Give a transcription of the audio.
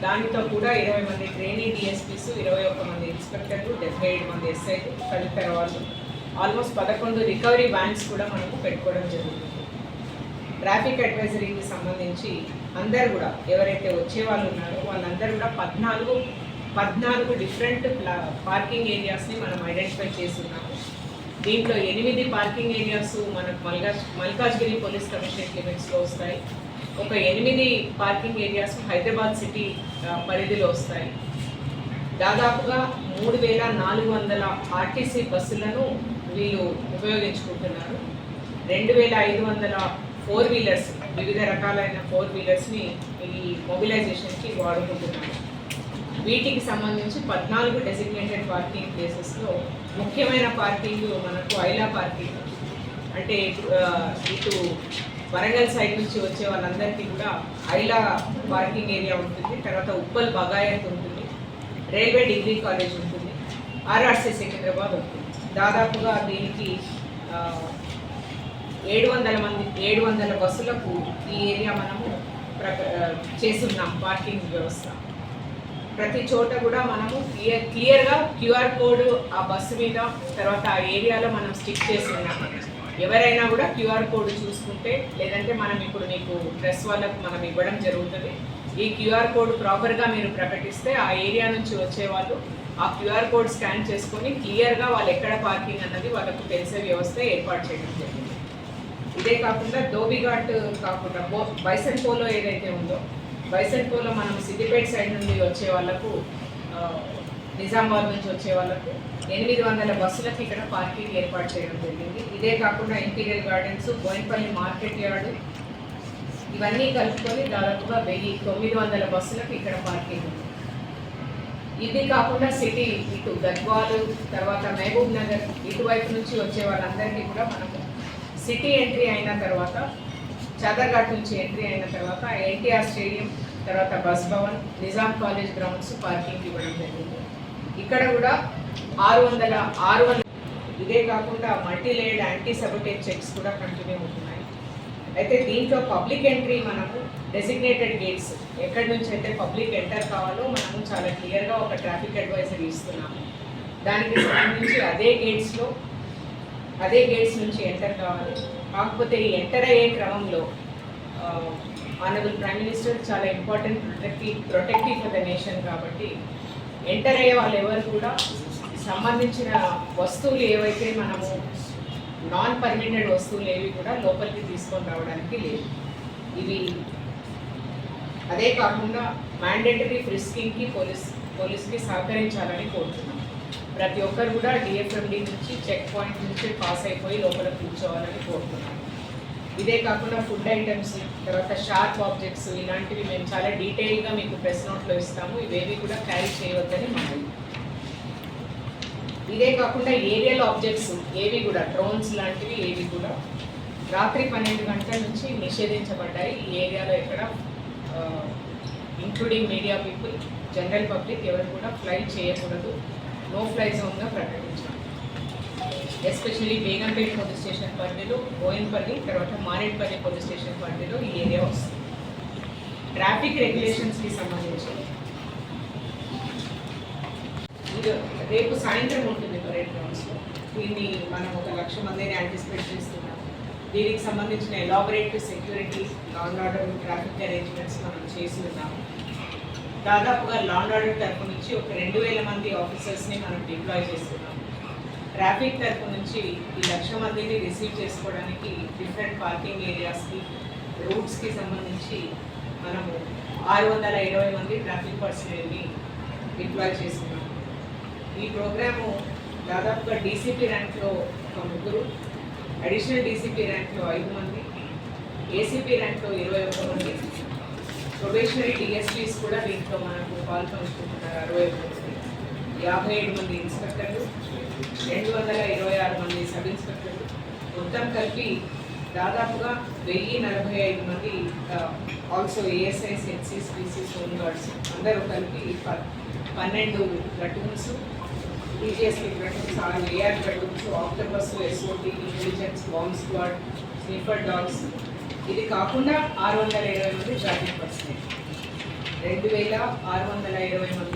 దానితో కూడా 20 మంది ట్రైనీ డిఎస్పీస్, 21 మంది ఇన్స్పెక్టర్లు, 77 మంది ఎస్ఐలు తదితర వాళ్ళు, ఆల్మోస్ట్ 11 రికవరీ వ్యాన్స్ కూడా మనము పెట్టుకోవడం జరుగుతుంది. ట్రాఫిక్ అడ్వైజరీకి సంబంధించి అందరు కూడా ఎవరైతే వచ్చే వాళ్ళు ఉన్నారో వాళ్ళందరూ కూడా 14 డిఫరెంట్ పార్కింగ్ ఏరియాస్ని మనం ఐడెంటిఫై చేస్తున్నాము. దీంట్లో 8 పార్కింగ్ ఏరియాస్ మనకు మల్కాజ్గిరి పోలీస్ కమిషనరేట్ లిమిట్స్లో వస్తాయి. ఒక 8 పార్కింగ్ ఏరియాస్ హైదరాబాద్ సిటీ పరిధిలో వస్తాయి. దాదాపుగా 3400 ఆర్టీసీ బస్సులను వీళ్ళు ఉపయోగించుకుంటున్నారు. 2500 4 వీలర్స్, వివిధ రకాలైన 4 వీలర్స్ని ఈ మొబిలైజేషన్కి వాడుకుంటున్నారు. వీటికి సంబంధించి 14 డెసిగ్నేటెడ్ పార్కింగ్ ప్లేసెస్లో ముఖ్యమైన పార్కింగ్ మనకు ఐలా పార్కింగ్, అంటే ఇటు వరంగల్ సైడ్ నుంచి వచ్చే వాళ్ళందరికీ కూడా ఐలా పార్కింగ్ ఏరియా ఉంటుంది. తర్వాత ఉప్పల్ బగాయత్ ఉంటుంది, రైల్వే డిగ్రీ కాలేజ్ ఉంటుంది, ఆర్ఆర్సీ సికింద్రాబాద్ ఉంటుంది. దాదాపుగా దీనికి 700 బస్సులకు ఈ ఏరియా మనము చేస్తున్నాం పార్కింగ్ వ్యవస్థ. ప్రతి చోట కూడా మనము క్లియర్గా క్యూఆర్ కోడ్ ఆ బస్సు మీద, తర్వాత ఆ ఏరియాలో మనం స్టిక్ చేసి ఉన్నాము. ఎవరైనా కూడా క్యూఆర్ కోడ్ చూసుకుంటే, లేదంటే మనం ఇప్పుడు మీకు ప్రెస్ వాళ్ళకు మనం ఇవ్వడం జరుగుతుంది. ఈ క్యూఆర్ కోడ్ ప్రాపర్గా మీరు ప్రకటిస్తే ఆ ఏరియా నుంచి వచ్చేవాళ్ళు ఆ క్యూఆర్ కోడ్ స్కాన్ చేసుకొని క్లియర్గా వాళ్ళు ఎక్కడ పార్కింగ్ అన్నది వాళ్ళకు తెలిసే వ్యవస్థ ఏర్పాటు చేయడం జరిగింది. ఇదే కాకుండా ధోబిఘాట్ కాకుండా బైసన్ పోలో ఏదైతే ఉందో, బైసన్ పోలో మనం సిద్దిపేట సైడ్ నుండి వచ్చే వాళ్ళకు, నిజామాబాద్ నుంచి వచ్చే వాళ్ళకు 800 బస్సులకు ఇక్కడ పార్కింగ్ ఏర్పాటు చేయడం జరిగింది. ఇదే కాకుండా imperial gardens, Bowenpally market yard, ఇవన్నీ కలుపుకొని దాదాపుగా 1900 బస్సులకు ఇక్కడ పార్కింగ్ ఉంది. ఇది కాకుండా సిటీ ఇటు గద్వాలు, తర్వాత మహబూబ్ నగర్ ఇటువైపు నుంచి వచ్చే వాళ్ళందరికీ కూడా మనము సిటీ ఎంట్రీ అయిన తర్వాత, చాదర్ఘాట్ నుంచి ఎంట్రీ అయిన తర్వాత ఎన్టీఆర్ స్టేడియం, తర్వాత bus Bhavan, Nizam college grounds parking ఇవ్వడం జరిగింది. ఇక్కడ కూడా 600. ఇదే కాకుండా మల్టీ లేయర్డ్ యాంటీ సబోటేజ్ చెక్స్ కూడా కంటిన్యూ అవుతున్నాయి. అయితే దీంట్లో పబ్లిక్ ఎంట్రీ మనము డెసిగ్నేటెడ్ గేట్స్, ఎక్కడి నుంచి అయితే పబ్లిక్ ఎంటర్ కావాలో మనము చాలా క్లియర్గా ఒక ట్రాఫిక్ అడ్వైజరీ ఇస్తున్నాము. దానికి సంబంధించి అదే గేట్స్ నుంచి ఎంటర్ కావాలి. కాకపోతే ఈ ఎంటర్ అయ్యే క్రమంలో ఆనరబుల్ ప్రైమ్ మినిస్టర్ చాలా important protective for the nation కాబట్టి ఎంటర్ అయ్యే వాళ్ళు ఎవరు కూడా సంబంధించిన వస్తువులు ఏవైతే మనము నాన్ పర్మిటెడ్ వస్తువులు ఏవి కూడా లోపలికి తీసుకొని రావడానికి లేదు. ఇవి అదే కాకుండా మ్యాండేటరీ ఫ్రిస్కింగ్కి పోలీస్కి సహకరించాలని కోరుతున్నాం. ప్రతి ఒక్కరు కూడా డిఎఫ్ఎండి నుంచి చెక్ పాయింట్ నుంచి పాస్ అయిపోయి లోపల కూర్చోవాలని కోరుతున్నాం. ఇదే కాకుండా ఫుడ్ ఐటమ్స్, తర్వాత షార్ప్ ఆబ్జెక్ట్స్, ఇలాంటివి మేము చాలా డీటెయిల్గా మీకు ప్రెస్ నోట్లో ఇస్తాము. ఇవేవి కూడా క్యారీ చేయవద్దని మనవి. ఇదే కాకుండా ఏరియల్ ఆబ్జెక్ట్స్ ఏవి కూడా, డ్రోన్స్ లాంటివి ఏవి కూడా రాత్రి 12 గంటల నుంచి నిషేధించబడ్డాయి. ఈ ఏరియాలో ఎక్కడ including media people, general public ఎవరు కూడా ఫ్లై చేయకూడదు, నో ఫ్లై జోన్గా ప్రకటించాం. ఎస్పెషల్లీ బేగంపేట పోలీస్ స్టేషన్ పరిధిలో, బోయిన్పల్లి, తర్వాత మారేడ్పల్లి పోలీస్ స్టేషన్ పరిధిలో ఈ ఏరియా వస్తుంది. ట్రాఫిక్ రెగ్యులేషన్స్కి సంబంధించి ఇది రేపు సాయంత్రం ఉంటుంది పరేడ్ గ్రౌండ్స్లో. దీన్ని మనం 1,00,000 మందిని యాంటిసిపేట్ చేస్తున్నాం. దీనికి సంబంధించిన elaborative security, law and order, traffic arrangements మనం చేసి ఉన్నాము. దాదాపుగా లా అండ్ ఆర్డర్ తరఫు నుంచి ఒక 2,000 మంది ఆఫీసర్స్ని మనం డిప్లాయ్ చేస్తున్నాము. ట్రాఫిక్ తరఫు నుంచి ఈ 1,00,000 మందిని రిసీవ్ చేసుకోవడానికి డిఫరెంట్ పార్కింగ్ ఏరియాస్కి, రూట్స్కి సంబంధించి మనము 620 మంది ట్రాఫిక్ పర్సనల్ని డిప్లాయ్ చేస్తున్నాము. ఈ ప్రోగ్రాము దాదాపుగా డీసీపీ ర్యాంక్లో ఒక 3, అడిషనల్ డీసీపీ ర్యాంక్లో 5 మంది, ఏసీపీ ర్యాంక్లో 21 మంది, ప్రొబేషనరీ డిఎస్పీస్ కూడా దీంట్లో మనకు పాల్పంచుకుంటున్నారు 61 మంది, 57 మంది ఇన్స్పెక్టర్లు, 226 మంది సబ్ ఇన్స్పెక్టర్లు, మొత్తం కలిపి దాదాపుగా 1045 మంది also ASIs, NCs, PCs, home guards అందరూ కలిపి 12 platoons, TGSP platoons, 6 AR platoons, Octopus, SOT, intelligence, bomb squad, sniffer dogs, ఇది కాకుండా 620 మంది ట్రాఫిక్ పర్సనల్. 2620 మంది